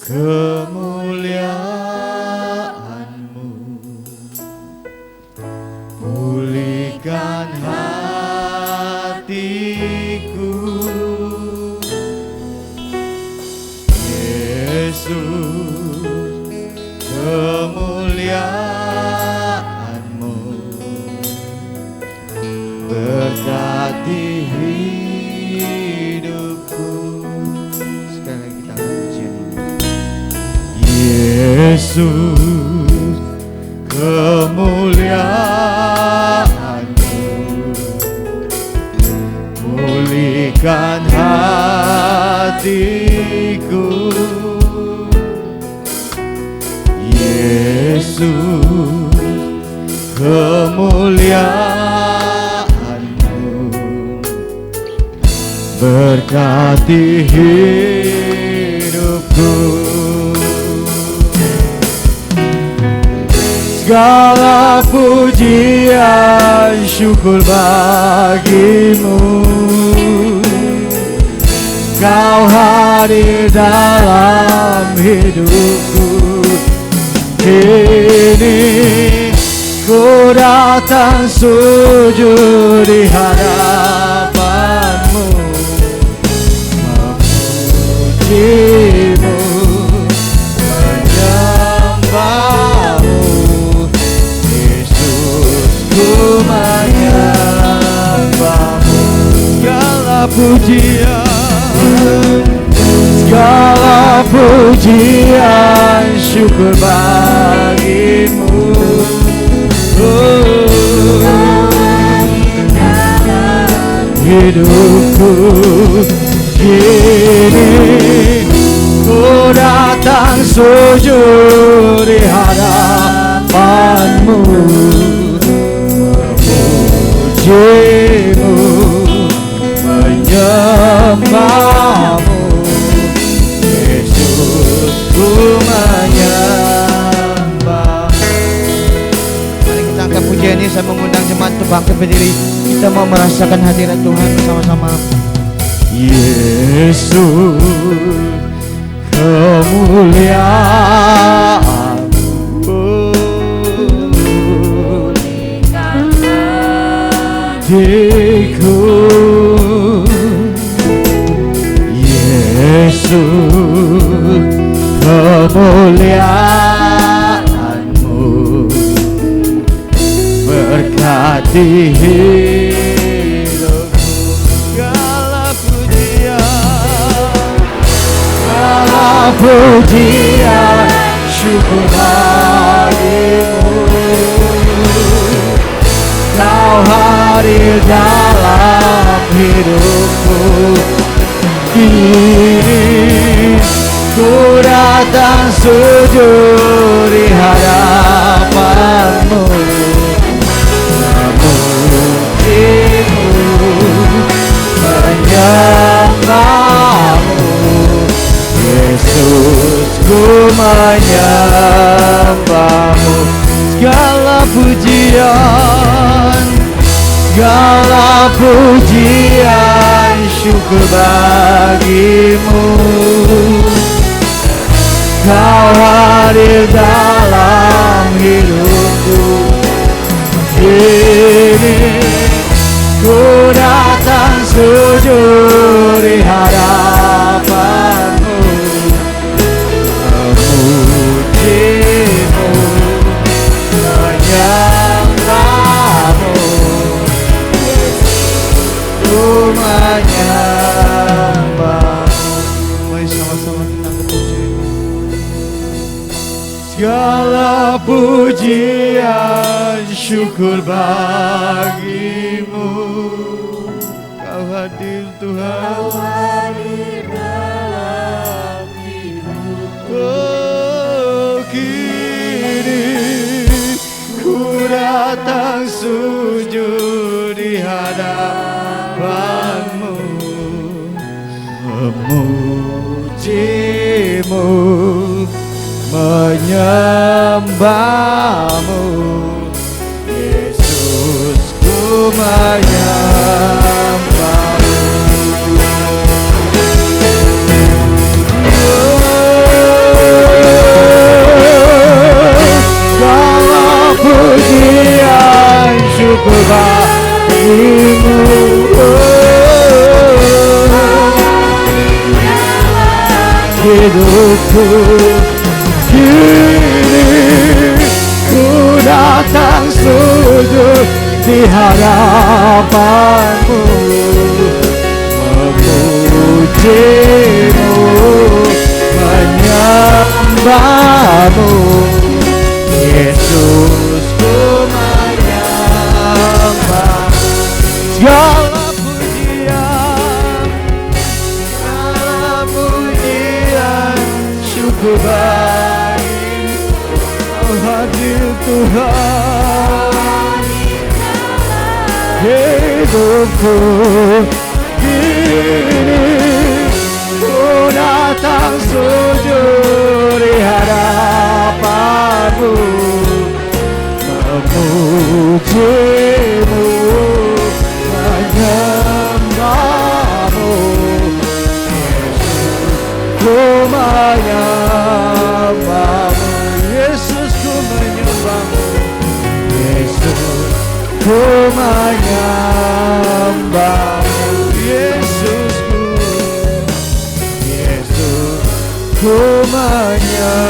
kemuliaan-Mu, pulihkan hatiku. Yesus, kemuliaan-Mu berkati hidupku. Sekali lagi kita angkat pujian ini. Yesus, kemuliaan-Mu pulihkan hatiku. Yesus, kemuliaan-Mu berkati hidupku. Segala pujian syukur bagi-Mu, Kau hadir dalam hidupku. Kini ku datang sujud di hadapan-Mu, memuji-Mu, menyembah-Mu. Yesus, ku menyembah-Mu. Segala pujian syukur bagi-Mu. Hidupku kini ku datang sujud di hadapan-Mu, memuji-Mu, menyembah-Mu. Yesus, ku menyembah. Mari kita angkat pujian ini. Saya mengundang jemaat untuk bangkit berdiri. Kita mau merasakan hadirat Tuhan bersama-sama. Yesus, kemuliaan-Mu hatiku. Yesus, kemuliaan-Mu berkati hidupku. Segala pujian syukur bagi-Mu, Kau hadir dalam hidupku. Kini ku datang sujud di hadapan-Mu, memuji-Mu, menyembah-Mu. Yesus, ku menyembah-Mu. Segala pujian syukur bagi-Mu, Kau hadir dalam hidupku. Kini ku datang sujud di hadapan-Mu, memuji-Mu, menyembah-Mu. Ku menyembah-Mu. Mari sama-sama kita puji. Segala pujian syukur bagi-Mu. Kau hadir Tuhan, Kau hadir dalam hidupku. Oh, kini ku datang sujud di hadapan-Mu, memuji-Mu, menyembah-Mu. Yesus, ku menyembah-Mu. hidupku. Kini ku datang sujud di hadapanmu, memujimu, menyembahmu. Yesus, ku menyembah. Segala pujian, syukur bagimu. Kau hadir Tuhan, hidupku. Kini ku datang sujud di hadapanmu, memujimu, menyembahmu. Ku menyembahmu, Yesus, ku menyembahmu. Yesus, ku menyembahmu. Yesusku, Yesus, ku menyembahmu.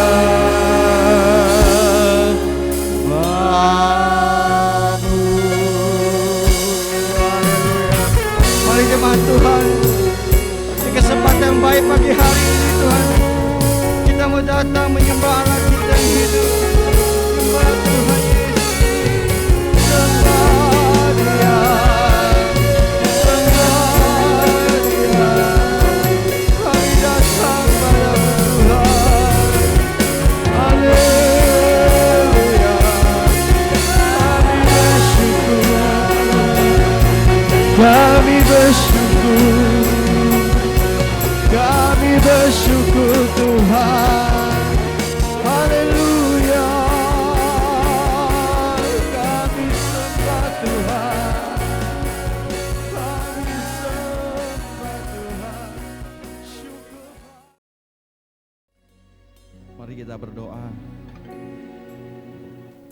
Haleluya. Mari jemaat Tuhan, di kesempatan yang baik pagi hari ini Tuhan, kita mau datang menyembah Allah kita yang hidup. Menyembah Tuhan Yesus. Sembah Dia, sembah Dia. Kami datang padamu Tuhan. Haleluya. Kami bersyukur. Kami bersyukur. Kami bersyukur Tuhan. Haleluya. Kami sembah Tuhan. Kami sembah Tuhan. Syukur. Mari kita berdoa.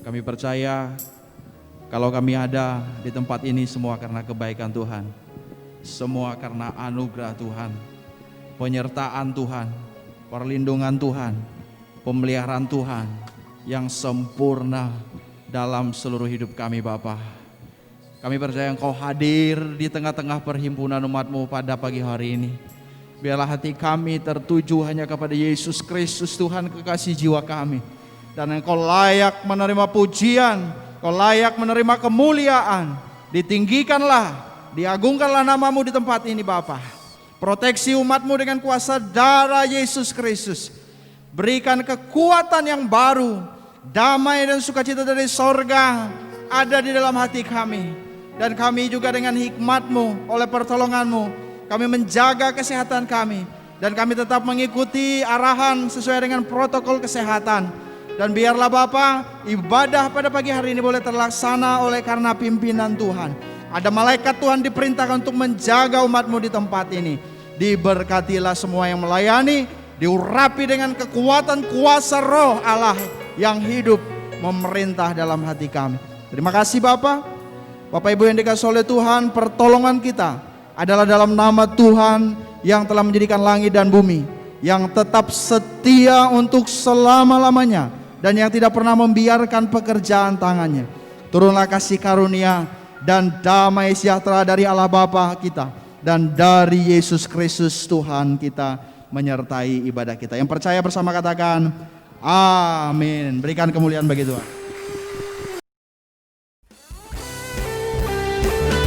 Kami percaya kalau kami ada di tempat ini semua karena kebaikan Tuhan. Semua karena anugerah Tuhan, penyertaan Tuhan, perlindungan Tuhan, pemeliharaan Tuhan yang sempurna dalam seluruh hidup kami Bapa. Kami percaya Engkau hadir di tengah-tengah perhimpunan umat-Mu pada pagi hari ini. Biarlah hati kami tertuju hanya kepada Yesus Kristus Tuhan, kekasih jiwa kami. Dan Engkau layak menerima pujian, Engkau layak menerima kemuliaan. Ditinggikanlah, diagungkanlah nama-Mu di tempat ini Bapa. Proteksi umat-Mu dengan kuasa darah Yesus Kristus. Berikan kekuatan yang baru, damai dan sukacita dari sorga ada di dalam hati kami. Dan kami juga dengan hikmat-Mu, oleh pertolongan-Mu, kami menjaga kesehatan kami. Dan kami tetap mengikuti arahan sesuai dengan protokol kesehatan. Dan biarlah Bapa, ibadah pada pagi hari ini boleh terlaksana oleh karena pimpinan Tuhan. Ada malaikat Tuhan diperintahkan untuk menjaga umat-Mu di tempat ini. Diberkatilah semua yang melayani, diurapi dengan kekuatan kuasa roh Allah yang hidup memerintah dalam hati kami. Terima kasih Bapak. Bapak Ibu yang dikasihi oleh Tuhan, pertolongan kita adalah dalam nama Tuhan yang telah menjadikan langit dan bumi, yang tetap setia untuk selama-lamanya, dan yang tidak pernah membiarkan pekerjaan tangannya. Turunlah kasih karunia dan damai sejahtera dari Allah Bapa kita dan dari Yesus Kristus Tuhan kita menyertai ibadah kita. Yang percaya bersama katakan amin. Berikan kemuliaan bagi Tuhan.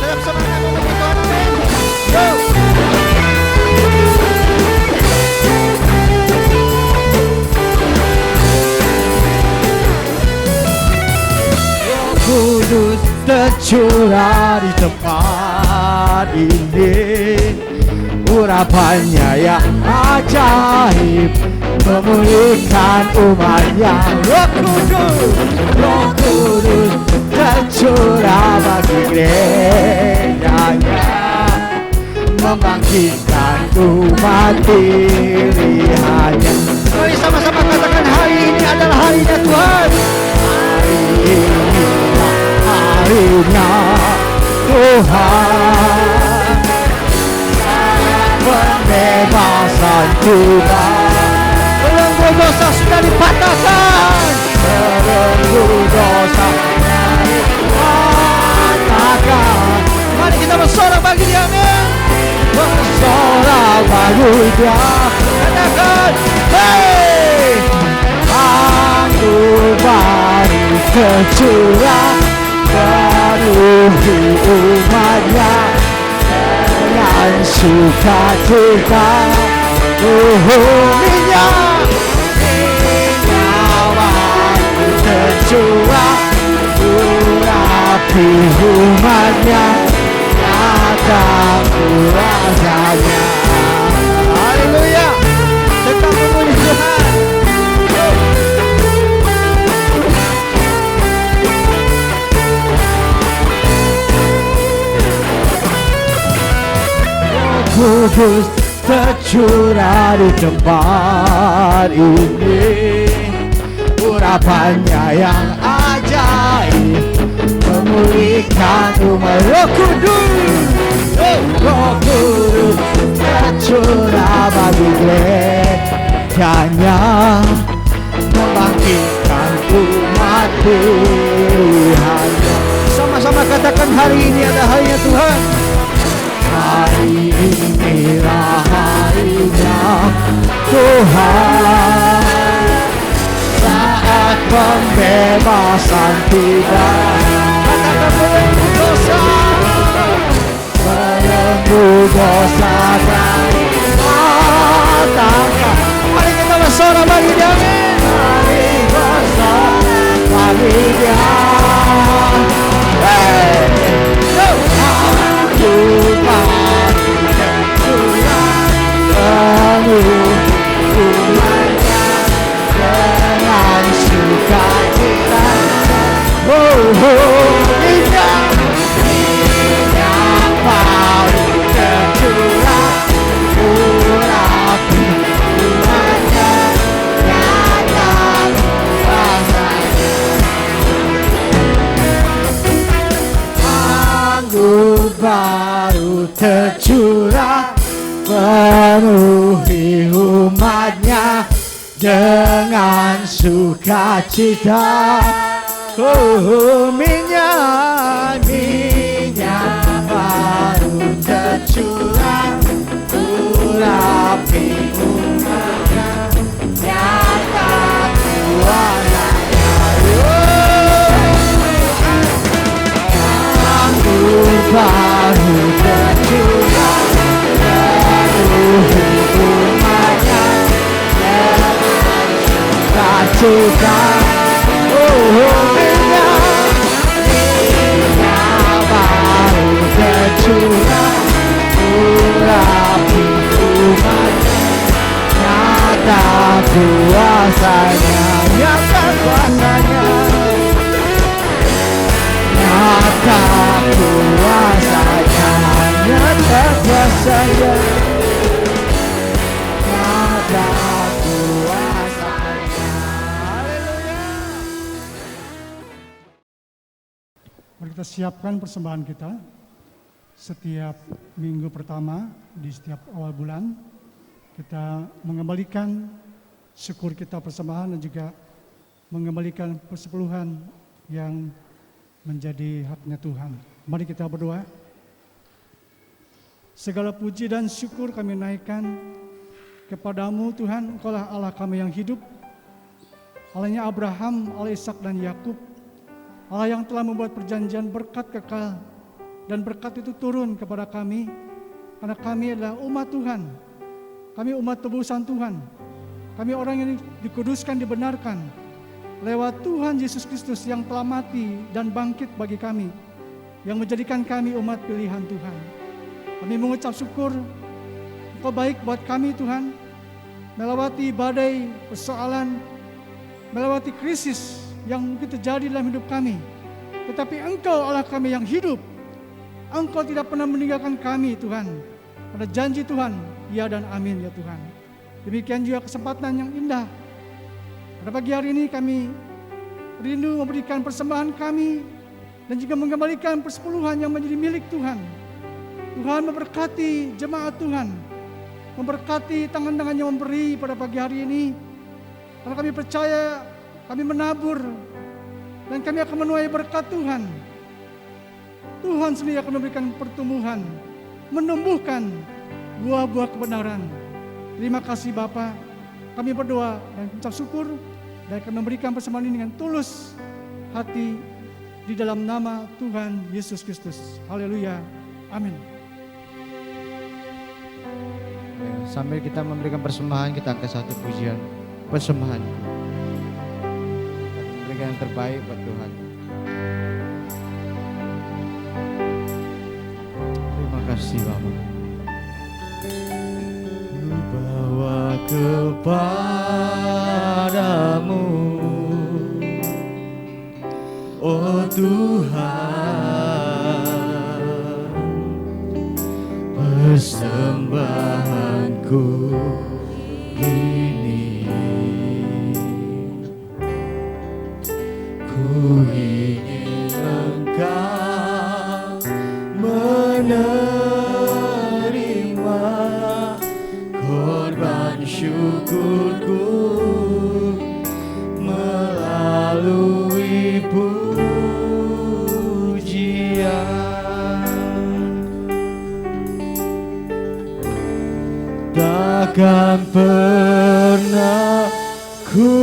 Tetap semangat untuk Tuhan. Roh Kudus tercurah di tempat ini, urapannya yang ajaib memulihkan umatnya. Roh Kudus tercurah bagi gerejanya, membangkitkan umat pilihannya. Mari sama-sama katakan hari ini adalah harinya Tuhan. Hari ini harinya Tuhan, pembebasan Tuhan. baru Dia. Katakan, hey, anggur baru tercurah, penuhi umatnya dengan sukacita. Minyak baru tercurah, urapi umatnya, nyata kuasanya. Haleluya, tetap memuji Tuhan. Kudus tercurah di tempat ini, urapannya yang ajaib memulihkan umat. Roh Kudus, Roh Kudus tercurah bagi gerejanya, membangkitkan umat pilihannya. Sama-sama katakan, hari ini ada harinya Tuhan. Hari inilah harinya Tuhan, saat pembebasan tiba. Katakan, belenggu dosa, belenggu dosa dari matanya. Mari kita bersorak bagi Dia. Mari bersorak bagi Dia. Dengan sukacita, minyak baru tercurah, urapi umatnya, nyata kuasanya. Anggur baru tercurah, penuhi umatnya dengan sukacita. Minyak baru tercurah, urapi umatnya, nyata kuasanya. Anggur baru tercurah, penuhi umatnya dengan sukacita. Minyak baru tercurah, urapi umatnya, nyata kuasanya. Nyata kuasanya, nyata kuasanya, nyata kuasanya, nyata kuasanya. Haleluya. Mari kita siapkan persembahan kita. Setiap minggu pertama di setiap awal bulan kita mengembalikan syukur kita persembahan dan juga mengembalikan persepuluhan yang menjadi haknya Tuhan. Mari kita berdoa. Segala puji dan syukur kami naikkan kepadamu Tuhan. Engkaulah Allah kami yang hidup, Allahnya Abraham, Allah Ishak dan Yakub, Allah yang telah membuat perjanjian berkat kekal, dan berkat itu turun kepada kami karena kami adalah umat Tuhan. Kami umat tebusan Tuhan. Kami orang yang dikuduskan, dibenarkan lewat Tuhan Yesus Kristus yang telah mati dan bangkit bagi kami, yang menjadikan kami umat pilihan Tuhan. Kami mengucap syukur, Engkau baik buat kami Tuhan, melewati badai, persoalan, melewati krisis yang mungkin terjadi dalam hidup kami. Tetapi Engkau Allah kami yang hidup. Engkau tidak pernah meninggalkan kami Tuhan. Ada janji Tuhan, ya dan amin ya Tuhan. Demikian juga kesempatan yang indah. Pada pagi hari ini kami rindu memberikan persembahan kami dan juga mengembalikan persepuluhan yang menjadi milik Tuhan. Tuhan memberkati jemaat Tuhan, memberkati tangan-tangan yang memberi pada pagi hari ini. Karena kami percaya, kami menabur dan kami akan menuai berkat Tuhan. Tuhan sendiri akan memberikan pertumbuhan, menumbuhkan buah-buah kebenaran Terima kasih Bapa. Kami berdoa dan mengucap syukur dan akan memberikan persembahan ini dengan tulus hati di dalam nama Tuhan Yesus Kristus. Haleluya. Amin. Sambil kita memberikan persembahan, kita angkat satu pujian persembahan. Memberikan yang terbaik buat Tuhan. Terima kasih Bapa. Ku bawa kepadamu, oh Tuhan, persembahanku ini. Ku ingin Engkau menerima korban syukurku melalui takkan pernah ku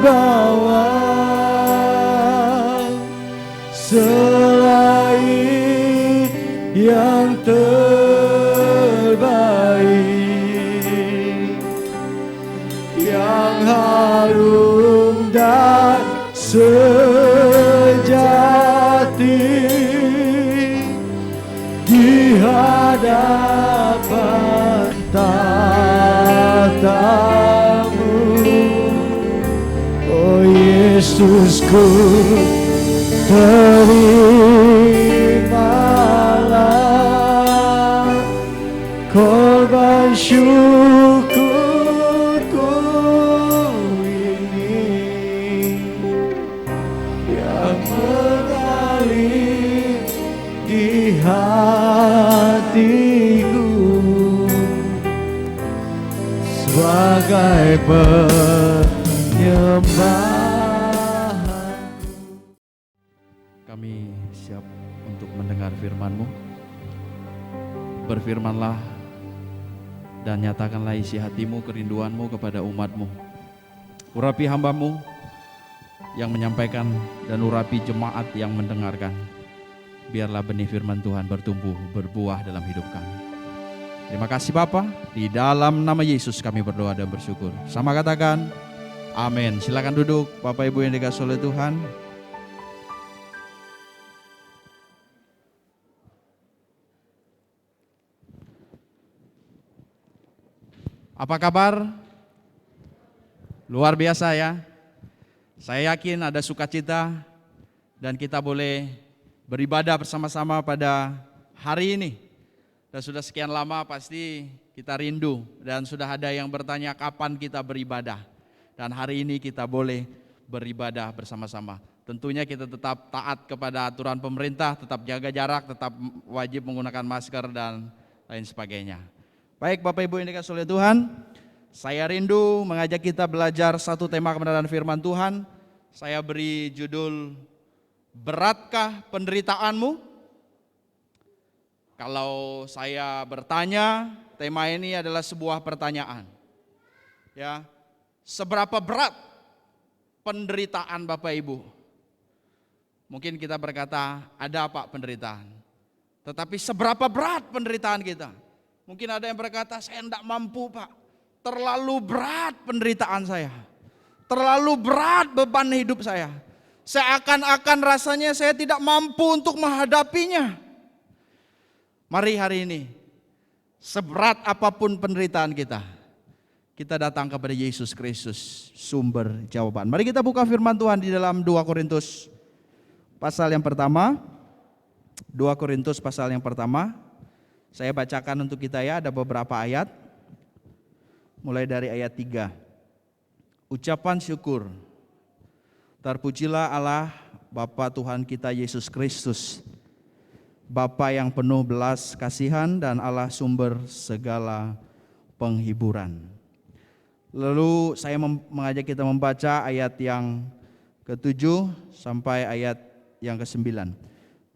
bawa selain yang terbaik, yang harum dan sejati di hadapan tatamu. Oh Yesusku, terimalah korban syukurku ini yang mengalir di hatiku sebagai penyembahan. Kami siap untuk mendengar firman-Mu. Berfirmanlah dan nyatakanlah isi hati-Mu, kerinduan-Mu kepada umat-Mu. Urapi hamba-Mu yang menyampaikan dan urapi jemaat yang mendengarkan. Biarlah benih firman Tuhan bertumbuh, berbuah dalam hidup kami. Terima kasih Bapa, di dalam nama Yesus kami berdoa dan bersyukur. Sama katakan, amin. Silakan duduk Bapak Ibu yang dikasihi oleh Tuhan. Apa kabar? Luar biasa ya. Saya yakin ada sukacita dan kita boleh beribadah bersama-sama pada hari ini. Dan sudah sekian lama pasti kita rindu dan sudah ada yang bertanya kapan kita beribadah. Dan hari ini kita boleh beribadah bersama-sama. Tentunya kita tetap taat kepada aturan pemerintah, tetap jaga jarak, tetap wajib menggunakan masker dan lain sebagainya. Baik Bapak Ibu yang dikasihi oleh Tuhan, saya rindu mengajak kita belajar satu tema kebenaran firman Tuhan. Saya beri judul, beratkah penderitaanmu? Kalau saya bertanya, tema ini adalah sebuah pertanyaan. Ya, seberapa berat penderitaan Bapak Ibu? Mungkin kita berkata, ada Pak penderitaan. Tetapi seberapa berat penderitaan kita? Mungkin ada yang berkata, saya tidak mampu Pak. Terlalu berat penderitaan saya. Terlalu berat beban hidup saya. Seakan-akan rasanya saya tidak mampu untuk menghadapinya. Mari hari ini, seberat apapun penderitaan kita datang kepada Yesus Kristus, sumber jawaban. Mari kita buka firman Tuhan di dalam 2 Korintus pasal yang pertama. 2 Korintus pasal yang pertama. Saya bacakan untuk kita ya, ada beberapa ayat. Mulai dari ayat 3. Ucapan syukur. Terpujilah Allah Bapa Tuhan kita Yesus Kristus, Bapa yang penuh belas kasihan dan Allah sumber segala penghiburan. Lalu saya mengajak kita membaca ayat yang ke-7 sampai ayat yang ke-9.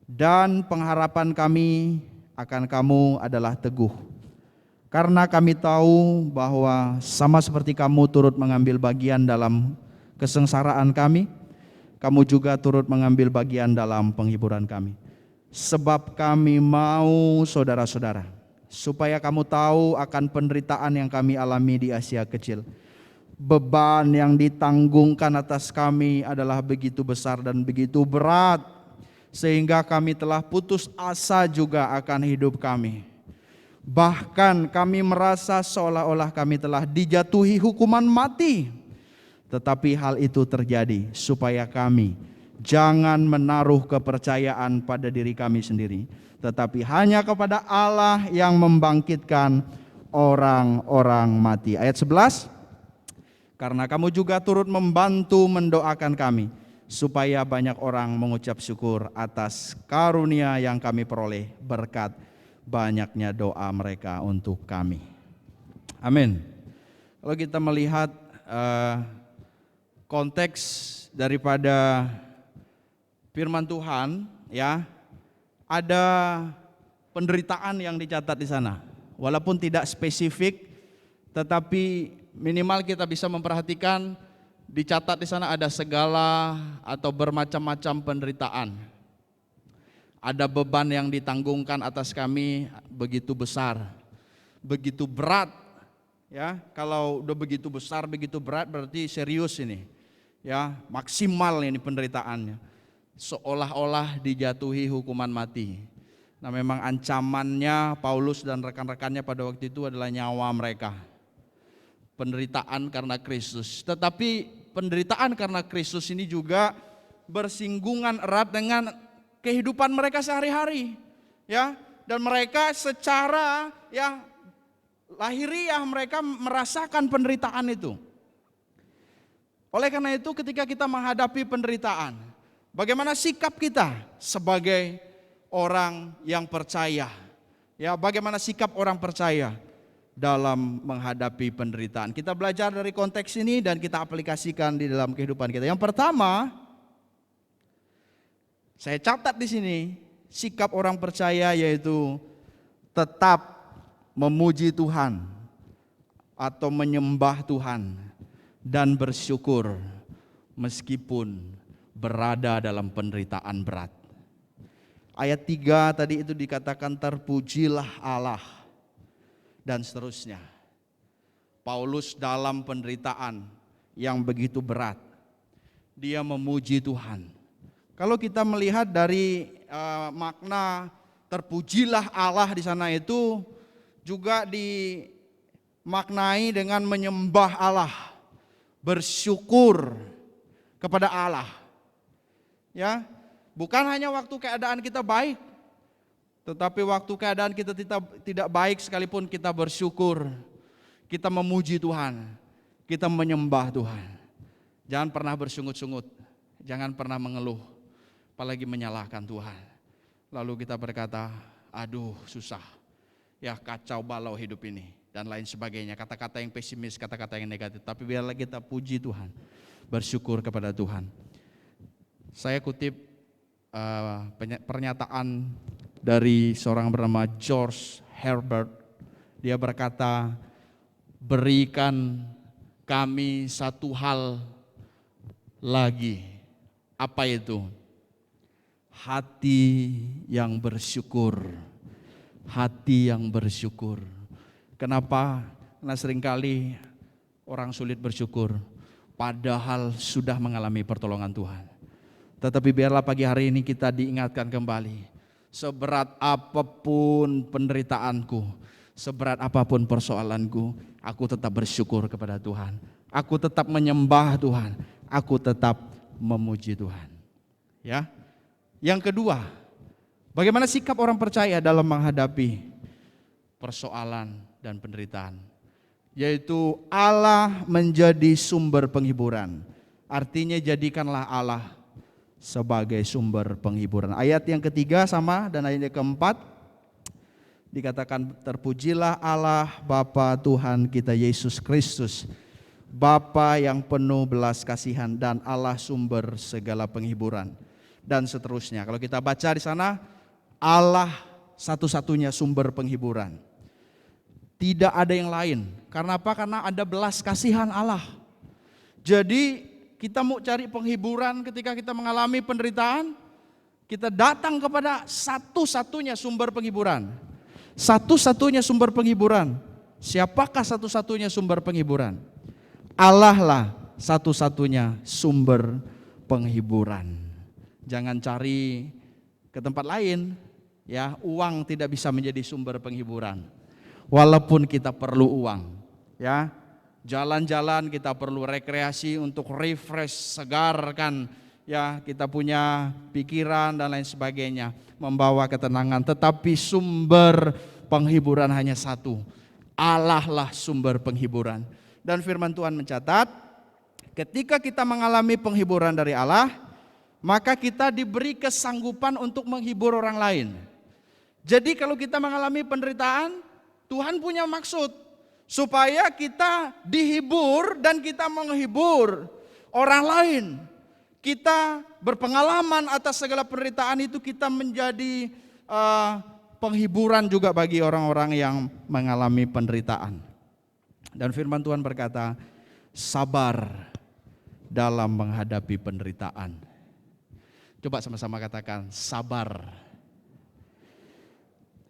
Dan pengharapan kami akan kamu adalah teguh, Karena kami tahu bahwa sama seperti kamu turut mengambil bagian dalam kesengsaraan kami, kamu juga turut mengambil bagian dalam penghiburan kami. Sebab kami mau saudara-saudara, supaya kamu tahu akan penderitaan yang kami alami di Asia Kecil. Beban yang ditanggungkan atas kami adalah begitu besar dan begitu berat, sehingga kami telah putus asa juga akan hidup kami. Bahkan kami merasa seolah-olah kami telah dijatuhi hukuman mati. Tetapi hal itu terjadi supaya kami jangan menaruh kepercayaan pada diri kami sendiri, tetapi hanya kepada Allah yang membangkitkan orang-orang mati. Ayat 11, karena kamu juga turut membantu mendoakan kami, supaya banyak orang mengucap syukur atas karunia yang kami peroleh berkat banyaknya doa mereka untuk kami. Amin. Kalau kita melihat konteks daripada firman Tuhan, ya, ada penderitaan yang dicatat di sana. Walaupun tidak spesifik, tetapi minimal kita bisa memperhatikan dicatat di sana ada segala atau bermacam-macam penderitaan. Ada beban yang ditanggungkan atas kami begitu besar, begitu berat. Ya, kalau udah begitu besar, begitu berat berarti serius ini. Ya, maksimal ini penderitaannya. Seolah-olah dijatuhi hukuman mati. Nah, memang ancamannya Paulus dan rekan-rekannya pada waktu itu adalah nyawa mereka. Penderitaan karena Kristus. Tetapi penderitaan karena Kristus ini juga bersinggungan erat dengan kehidupan mereka sehari-hari, ya, dan mereka secara lahiriah mereka merasakan penderitaan itu. Oleh karena itu ketika kita menghadapi penderitaan, bagaimana sikap kita sebagai orang yang percaya? Ya, bagaimana sikap orang percaya dalam menghadapi penderitaan? Kita belajar dari konteks ini dan kita aplikasikan di dalam kehidupan kita. Yang pertama, saya catat di sini sikap orang percaya yaitu tetap memuji Tuhan atau menyembah Tuhan dan bersyukur meskipun berada dalam penderitaan berat. Ayat 3 tadi itu dikatakan terpujilah Allah dan seterusnya. Paulus dalam penderitaan yang begitu berat, dia memuji Tuhan. Kalau kita melihat dari makna terpujilah Allah di sana itu juga dimaknai dengan menyembah Allah, bersyukur kepada Allah. Ya, bukan hanya waktu keadaan kita baik, tetapi waktu keadaan kita tidak baik sekalipun kita bersyukur, kita memuji Tuhan, kita menyembah Tuhan. Jangan pernah bersungut-sungut, jangan pernah mengeluh, apalagi menyalahkan Tuhan. Lalu kita berkata, aduh susah, ya kacau balau hidup ini dan lain sebagainya. Kata-kata yang pesimis, kata-kata yang negatif. Tapi biarlah kita puji Tuhan, bersyukur kepada Tuhan. Saya kutip pernyataan dari seorang bernama George Herbert. Dia berkata, berikan kami satu hal lagi. Apa itu? Hati yang bersyukur. Hati yang bersyukur. Kenapa? Karena seringkali orang sulit bersyukur padahal sudah mengalami pertolongan Tuhan. Tetapi biarlah pagi hari ini kita diingatkan kembali, seberat apapun penderitaanku, seberat apapun persoalanku, aku tetap bersyukur kepada Tuhan. Aku tetap menyembah Tuhan, aku tetap memuji Tuhan. Ya. Yang kedua, bagaimana sikap orang percaya dalam menghadapi persoalan dan penderitaan? Yaitu Allah menjadi sumber penghiburan. Artinya jadikanlah Allah sebagai sumber penghiburan. Ayat yang ketiga sama dan ayat yang keempat dikatakan terpujilah Allah Bapa Tuhan kita Yesus Kristus, Bapa yang penuh belas kasihan dan Allah sumber segala penghiburan. Dan seterusnya. Kalau kita baca di sana, Allah satu-satunya sumber penghiburan. Tidak ada yang lain. Karena apa? Karena ada belas kasihan Allah. Jadi kita mau cari penghiburan ketika kita mengalami penderitaan, kita datang kepada satu-satunya sumber penghiburan. Satu-satunya sumber penghiburan. Siapakah satu-satunya sumber penghiburan? Allah lah satu-satunya sumber penghiburan. Jangan cari ke tempat lain, ya. Uang tidak bisa menjadi sumber penghiburan. Walaupun kita perlu uang, ya. Jalan-jalan kita perlu rekreasi untuk refresh, segarkan, ya, kita punya pikiran dan lain sebagainya, membawa ketenangan. Tetapi sumber penghiburan hanya satu. Allah lah sumber penghiburan. Dan firman Tuhan mencatat, ketika kita mengalami penghiburan dari Allah, maka kita diberi kesanggupan untuk menghibur orang lain. Jadi kalau kita mengalami penderitaan, Tuhan punya maksud supaya kita dihibur dan kita menghibur orang lain. Kita berpengalaman atas segala penderitaan itu, kita menjadi penghiburan juga bagi orang-orang yang mengalami penderitaan. Dan firman Tuhan berkata, sabar dalam menghadapi penderitaan. Coba sama-sama katakan, sabar.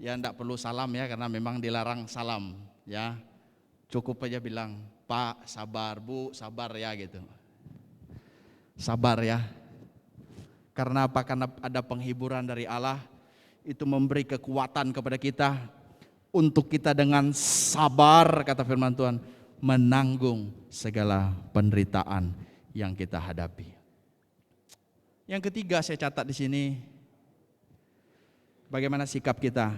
Ya, enggak perlu salam ya, karena memang dilarang salam, ya. Cukup aja bilang, Pak sabar, Bu sabar ya, gitu. Sabar ya. Karena apa? Karena ada penghiburan dari Allah, itu memberi kekuatan kepada kita untuk kita dengan sabar, kata firman Tuhan, menanggung segala penderitaan yang kita hadapi. Yang ketiga saya catat di sini, bagaimana sikap kita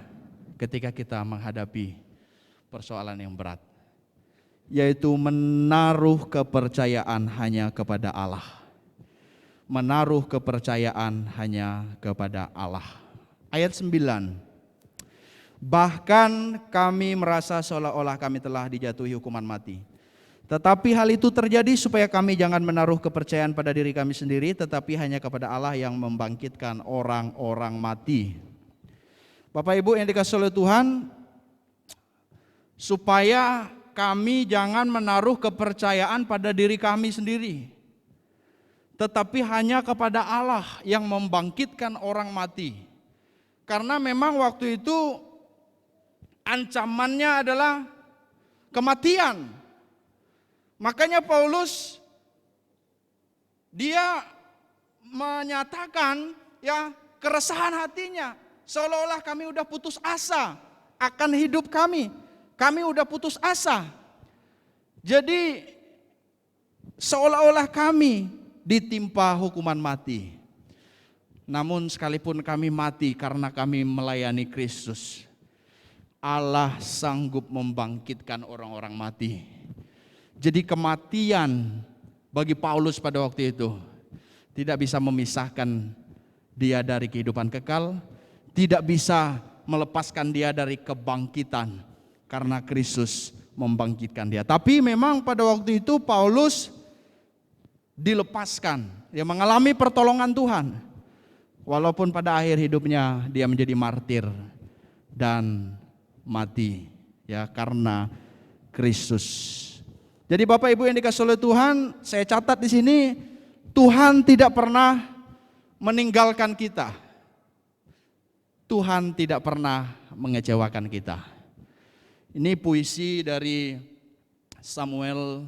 ketika kita menghadapi persoalan yang berat, yaitu menaruh kepercayaan hanya kepada Allah. Menaruh kepercayaan hanya kepada Allah. Ayat 9. Bahkan kami merasa seolah-olah kami telah dijatuhi hukuman mati. Tetapi hal itu terjadi supaya kami jangan menaruh kepercayaan pada diri kami sendiri, tetapi hanya kepada Allah yang membangkitkan orang-orang mati. Bapak Ibu yang dikasihi oleh Tuhan, supaya kami jangan menaruh kepercayaan pada diri kami sendiri, tetapi hanya kepada Allah yang membangkitkan orang mati. Karena memang waktu itu ancamannya adalah kematian. Makanya Paulus dia menyatakan, ya, keresahan hatinya, seolah-olah kami udah putus asa akan hidup kami. Kami udah putus asa. Jadi seolah-olah kami ditimpa hukuman mati. Namun sekalipun kami mati karena kami melayani Kristus, Allah sanggup membangkitkan orang-orang mati. Jadi kematian bagi Paulus pada waktu itu tidak bisa memisahkan dia dari kehidupan kekal, tidak bisa melepaskan dia dari kebangkitan, karena Kristus membangkitkan dia. Tapi memang pada waktu itu Paulus dilepaskan, dia mengalami pertolongan Tuhan. Walaupun pada akhir hidupnya dia menjadi martir dan mati, ya, karena Kristus. Jadi Bapak Ibu yang dikasihi oleh Tuhan, saya catat di sini, Tuhan tidak pernah meninggalkan kita. Tuhan tidak pernah mengecewakan kita. Ini puisi dari Samuel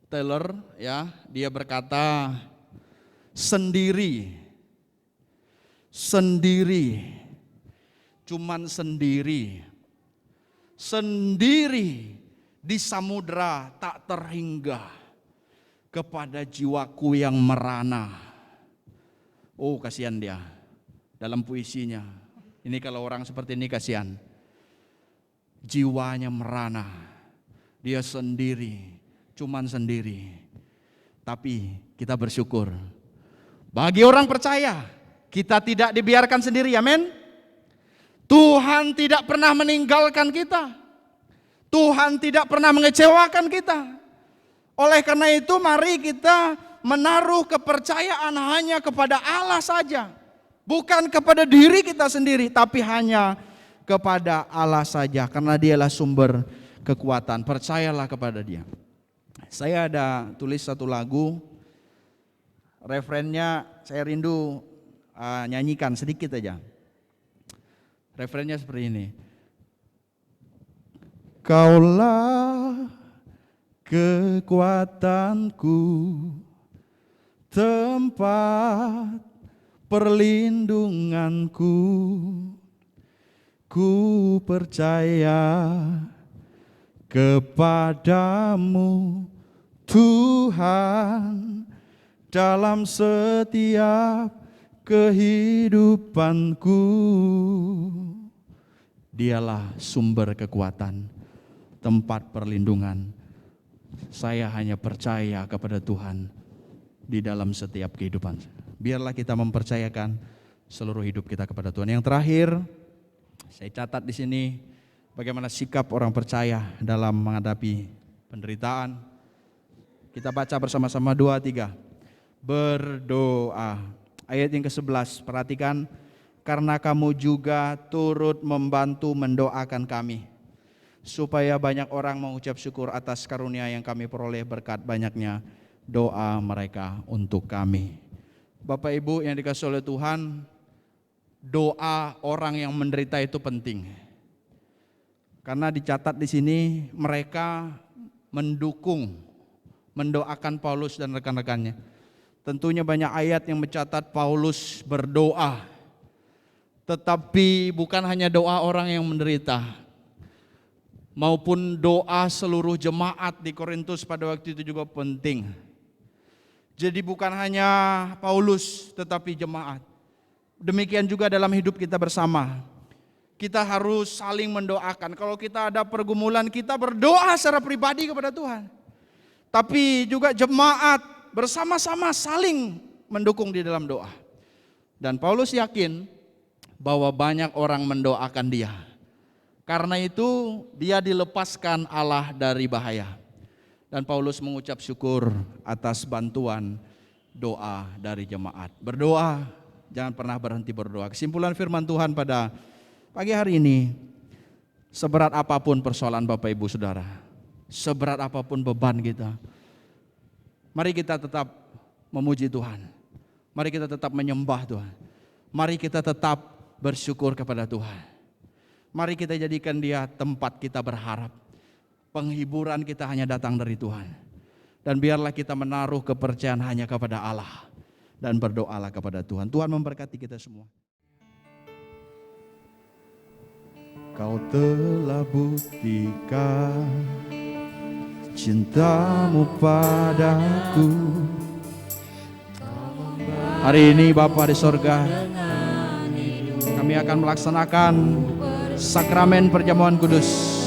Taylor, ya. Dia berkata, sendiri, cuman sendiri di samudera tak terhingga kepada jiwaku yang merana. Oh, kasihan dia dalam puisinya. Ini kalau orang seperti ini kasihan. Jiwanya merana, dia sendiri, cuman sendiri. Tapi kita bersyukur, bagi orang percaya, kita tidak dibiarkan sendiri, amin. Tuhan tidak pernah meninggalkan kita. Tuhan tidak pernah mengecewakan kita. Oleh karena itu mari kita menaruh kepercayaan hanya kepada Allah saja. Bukan kepada diri kita sendiri, tapi hanya kepada Allah saja. Karena dialah sumber kekuatan. Percayalah kepada Dia. Saya ada tulis satu lagu, refrennya saya rindu nyanyikan sedikit aja. Refrennya seperti ini. Kaulah kekuatanku, tempat perlindunganku, ku percaya kepadamu Tuhan dalam setiap kehidupanku. Dialah sumber kekuatan, tempat perlindungan. Saya hanya percaya kepada Tuhan di dalam setiap kehidupan. Biarlah kita mempercayakan seluruh hidup kita kepada Tuhan. Yang terakhir, saya catat di sini bagaimana sikap orang percaya dalam menghadapi penderitaan. Kita baca bersama-sama 2-3. Berdoa. Ayat yang ke-11, perhatikan. Karena kamu juga turut membantu mendoakan kami, supaya banyak orang mengucap syukur atas karunia yang kami peroleh berkat banyaknya doa mereka untuk kami. Bapak Ibu yang dikasihi oleh Tuhan, doa orang yang menderita itu penting. Karena dicatat di sini mereka mendukung, mendoakan Paulus dan rekan-rekannya. Tentunya banyak ayat yang mencatat Paulus berdoa. Tetapi bukan hanya doa orang yang menderita, maupun doa seluruh jemaat di Korintus pada waktu itu juga penting. Jadi bukan hanya Paulus tetapi jemaat. Demikian juga dalam hidup kita bersama. Kita harus saling mendoakan. Kalau kita ada pergumulan, kita berdoa secara pribadi kepada Tuhan. Tapi juga jemaat bersama-sama saling mendukung di dalam doa. Dan Paulus yakin bahwa banyak orang mendoakan dia. Karena itu dia dilepaskan Allah dari bahaya. Dan Paulus mengucap syukur atas bantuan doa dari jemaat. Berdoa, jangan pernah berhenti berdoa. Kesimpulan firman Tuhan pada pagi hari ini, seberat apapun persoalan Bapak Ibu Saudara, seberat apapun beban kita, mari kita tetap memuji Tuhan. Mari kita tetap menyembah Tuhan. Mari kita tetap bersyukur kepada Tuhan. Mari kita jadikan Dia tempat kita berharap. Penghiburan kita hanya datang dari Tuhan. Dan biarlah kita menaruh kepercayaan hanya kepada Allah. Dan berdoalah kepada Tuhan. Tuhan memberkati kita semua. Kau telah buktikan cintamu padaku. Hari ini Bapa di sorga, kami akan melaksanakan sakramen perjamuan kudus.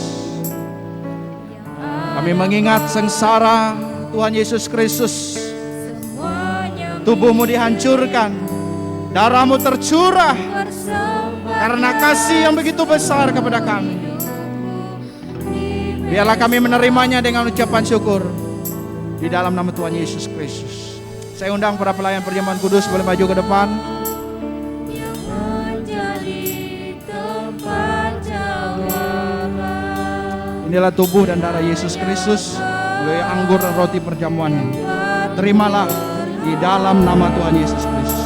Kami mengingat sengsara Tuhan Yesus Kristus. Tubuhmu dihancurkan, darahmu tercurah karena kasih yang begitu besar kepada kami. Biarlah kami menerimanya dengan ucapan syukur di dalam nama Tuhan Yesus Kristus. Saya undang para pelayan perjamuan kudus boleh maju ke depan. Inilah tubuh dan darah Yesus Kristus, melalui anggur dan roti perjamuan ini. Terimalah di dalam nama Tuhan Yesus Kristus.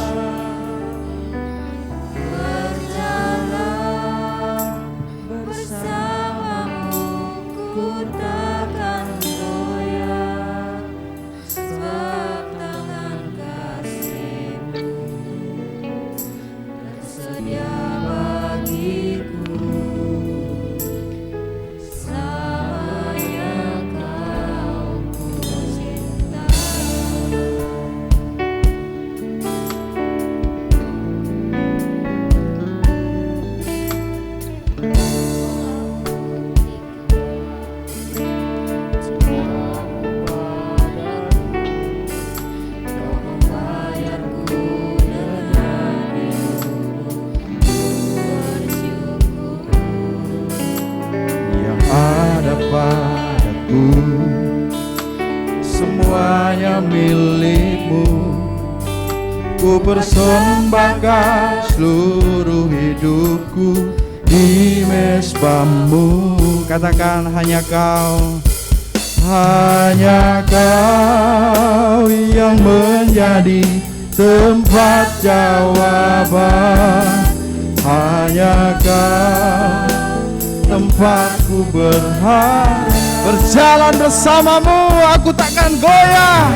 Semuanya milikmu, ku persembahkan seluruh hidupku di mezbamu. katakan hanya Kau yang menjadi tempat jawaban. Hanya Kau tempatku berharap. Berjalan bersamamu aku takkan goyah.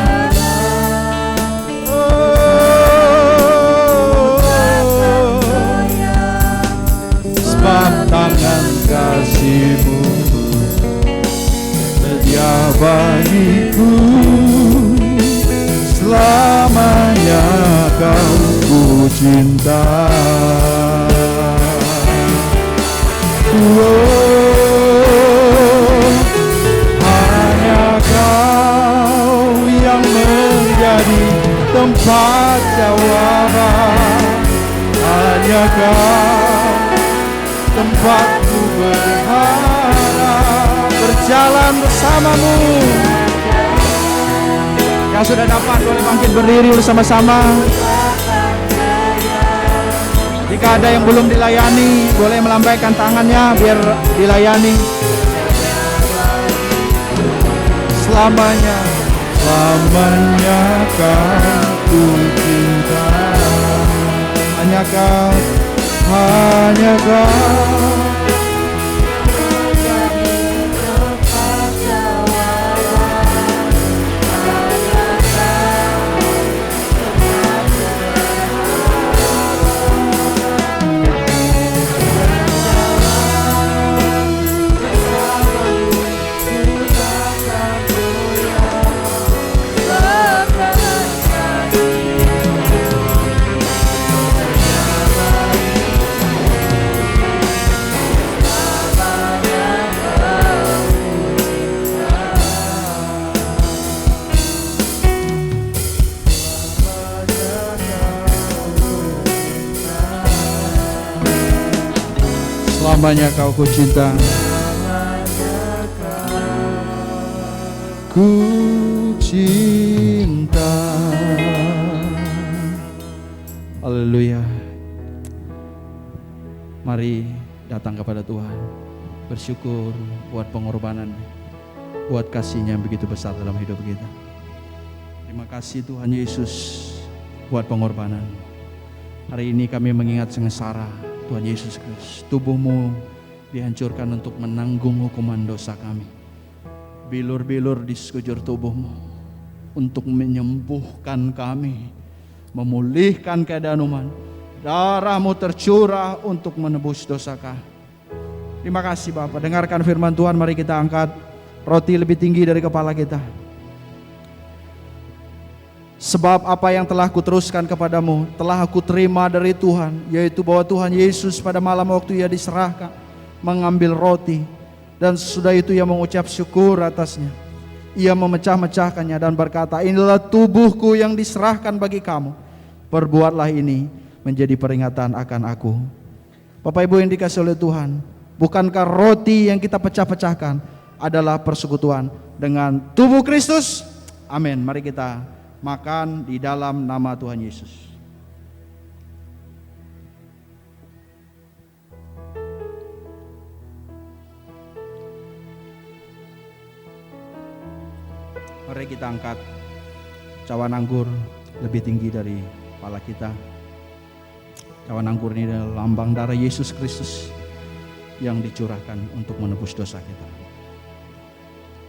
Sebab tangan kasih-Mu setia bagiku. Selamanya Kau ku cinta. Hanya Kau yang menjadi tempat jawaban. Hanya Kau tempatku berharap. Berjalan bersama-Mu. Yang sudah dapat boleh bangkit berdiri bersama-sama. Jika ada yang belum dilayani, boleh melambaikan tangannya biar dilayani. Selamanya Kau ku cinta. Hanya Kau selamanya Kau ku cinta. Ku cinta. Haleluya. Mari datang kepada Tuhan, bersyukur buat pengorbanan, buat kasih-Nya yang begitu besar dalam hidup kita. Terima kasih Tuhan Yesus buat pengorbanan. Hari ini kami mengingat sengsara Tuhan Yesus Kristus. Tubuh-Mu dihancurkan untuk menanggung hukuman dosa kami. Bilur-bilur di sekujur tubuh-Mu untuk menyembuhkan kami, memulihkan keadaan umat. Darah-Mu tercurah untuk menebus dosa kami. Terima kasih Bapa. Dengarkan firman Tuhan. Mari kita angkat roti lebih tinggi dari kepala kita. Sebab apa yang telah kuteruskan kepadamu telah aku terima dari Tuhan, yaitu bahwa Tuhan Yesus pada malam waktu Ia diserahkan mengambil roti, dan sesudah itu Ia mengucap syukur atasnya. Ia memecah-mecahkannya dan berkata, inilah tubuhku yang diserahkan bagi kamu. Perbuatlah ini menjadi peringatan akan aku. Bapak Ibu yang dikasihi oleh Tuhan, bukankah roti yang kita pecah-pecahkan adalah persekutuan dengan tubuh Kristus? Amin. Mari kita makan di dalam nama Tuhan Yesus. Mari kita angkat cawan anggur lebih tinggi dari kepala kita. Cawan anggur ini adalah lambang darah Yesus Kristus yang dicurahkan untuk menebus dosa kita.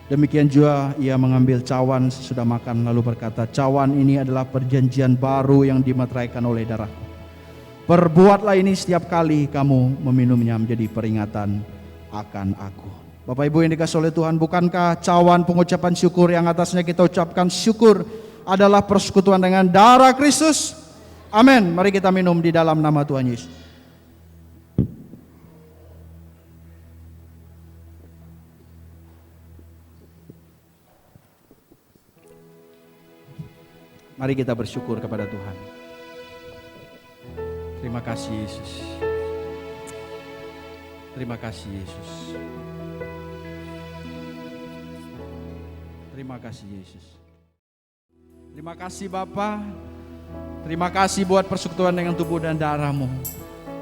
Demikian juga Ia mengambil cawan sesudah makan lalu berkata, cawan ini adalah perjanjian baru yang dimeteraikan oleh darahku. Perbuatlah ini setiap kali kamu meminumnya menjadi peringatan akan aku. Bapak Ibu yang dikasihi oleh Tuhan, bukankah cawan pengucapan syukur yang atasnya kita ucapkan syukur adalah persekutuan dengan darah Kristus? Amin. Mari kita minum di dalam nama Tuhan Yesus. Mari kita bersyukur kepada Tuhan. Terima kasih Yesus. Terima kasih Yesus. Terima kasih Yesus. Terima kasih Bapa. Terima kasih buat persekutuan dengan tubuh dan darah-Mu.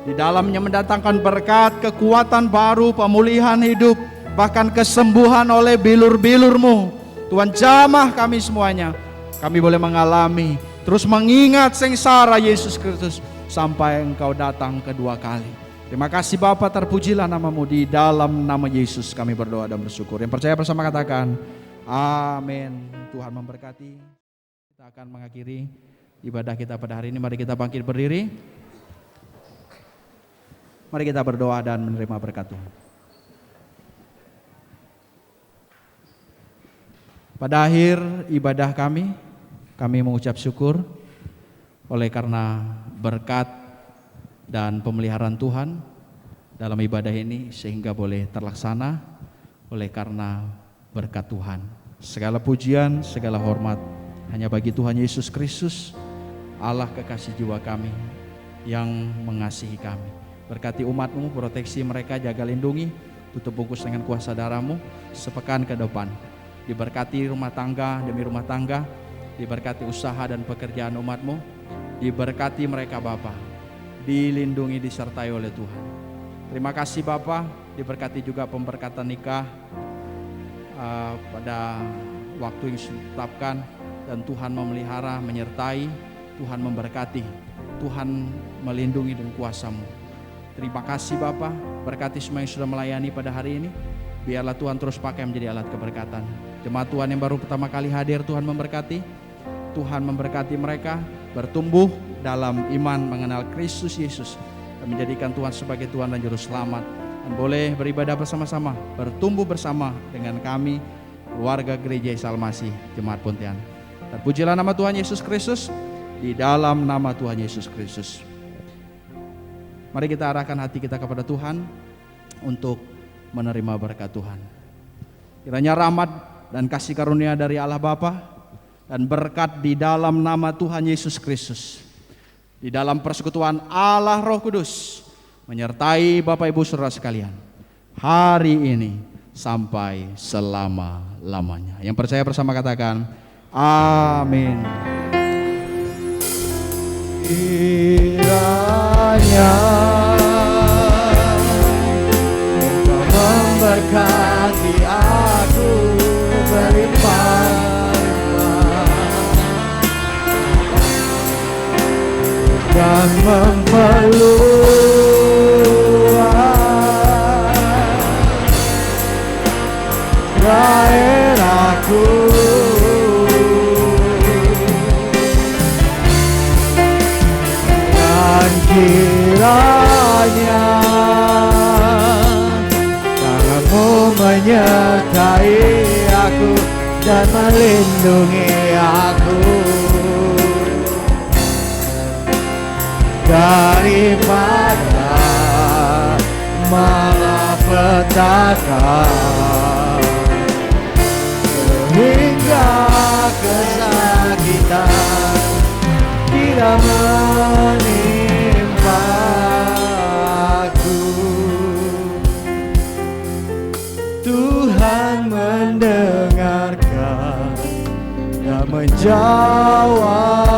Di dalamnya mendatangkan berkat, kekuatan baru, pemulihan hidup, bahkan kesembuhan oleh bilur-bilur-Mu. Tuhan, jamah kami semuanya. Kami boleh mengalami, terus mengingat sengsara Yesus Kristus sampai Engkau datang kedua kali. Terima kasih Bapa, terpujilah nama-Mu. Di dalam nama Yesus kami berdoa dan bersyukur. Yang percaya bersama katakan amin. Tuhan memberkati. Kita akan mengakhiri ibadah kita pada hari ini. Mari kita bangkit berdiri. Mari kita berdoa dan menerima berkat Tuhan. Pada akhir ibadah kami mengucap syukur oleh karena berkat dan pemeliharaan Tuhan dalam ibadah ini sehingga boleh terlaksana oleh karena berkat Tuhan. Segala pujian, segala hormat hanya bagi Tuhan Yesus Kristus, Allah kekasih jiwa kami yang mengasihi kami. Berkati umat-Mu, proteksi mereka, jaga lindungi, tutup bungkus dengan kuasa darah-Mu sepekan ke depan. Diberkati rumah tangga demi rumah tangga, diberkati usaha dan pekerjaan umat-Mu, diberkati mereka Bapa, dilindungi, disertai oleh Tuhan. Terima kasih Bapa, diberkati juga pemberkatan nikah pada waktu yang ditetapkan, dan Tuhan memelihara, menyertai, Tuhan memberkati, Tuhan melindungi dengan kuasa-Mu. Terima kasih Bapa, berkati semua yang sudah melayani pada hari ini. Biarlah Tuhan terus pakai menjadi alat keberkatan. Jemaat Tuhan yang baru pertama kali hadir, Tuhan memberkati. Tuhan memberkati mereka bertumbuh dalam iman mengenal Kristus Yesus dan menjadikan Tuhan sebagai Tuhan dan Juru Selamat, dan boleh beribadah bersama-sama, bertumbuh bersama dengan kami, keluarga Gereja Isa Al-Masih Jemaat Pontianak. Terpujilah nama Tuhan Yesus Kristus. Di dalam nama Tuhan Yesus Kristus, mari kita arahkan hati kita kepada Tuhan untuk menerima berkat Tuhan. Kiranya rahmat dan kasih karunia dari Allah Bapa dan berkat di dalam nama Tuhan Yesus Kristus, di dalam persekutuan Allah Roh Kudus, menyertai Bapak Ibu Saudara sekalian hari ini sampai selama-lamanya. Yang percaya bersama katakan amin. Kiranya Engkau memberkati aku berlimpah-limpah dan memperluas daerahku. Kiranya tangan-Mu menyertai aku dan melindungi aku daripada malapetaka sehingga kesakitan tidak menimpa aku. Tuhan mendengarkan dan menjawab